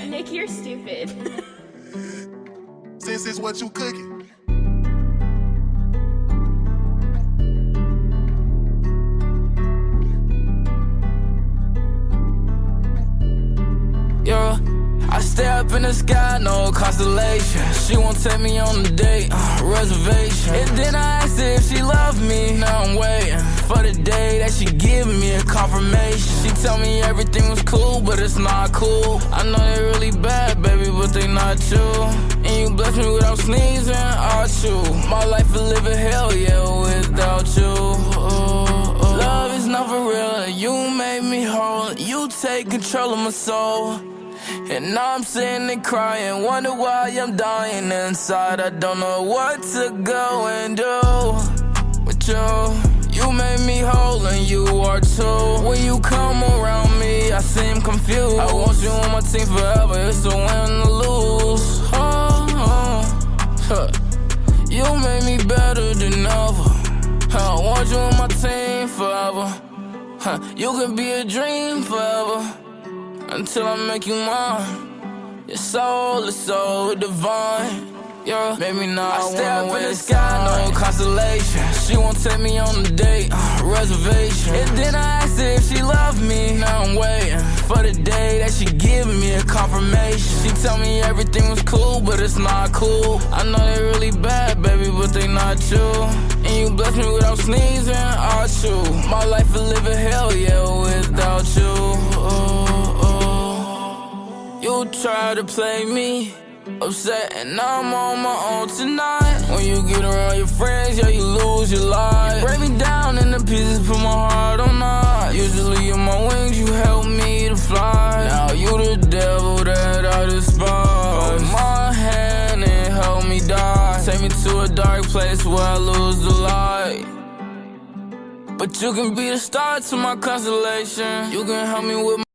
Nick, you're stupid. Since it's what you cooking. Yeah, I stay up in the sky, no constellation. She won't take me on a date, reservation. And then I asked her if she loved me. Now I'm waiting for the day that she give me a confirmation. She tell me everything was cool, but it's not cool. I know they really bad, baby, but they not you. And you bless me without sneezing, I'll chew. My life will live in hell, yeah, without you. Love is not for real, you made me whole. You take control of my soul. And now I'm sitting and crying, wonder why I'm dying inside. I don't know what to go and do with you. You made me whole and you are too. When you come around me, I seem confused. I want you on my team forever, it's a win or lose. You made me better than ever. I want you on my team forever. You can be a dream forever. Until I make you mine. Your soul is so divine. Yeah, maybe not. I stay up in the sky, no constellation. She won't take me on a date, reservation. And then I asked her if she loved me. Now I'm waiting for the day that she give me a confirmation. She tell me everything was cool, but it's not cool. I know they really bad, baby, but they not you. And you bless me without sneezing, I'll chew. My life will live in hell, yeah, without you. You try to play me upset, and now I'm on my own tonight. When you get around your friends, yeah, you lose your life. Break me down into pieces, put my heart on ice. Usually in my wings, you help me to fly. Now you the devil that I despise. Hold my hand and help me die. Take me to a dark place where I lose the light. But you can be the star to my constellation. You can help me with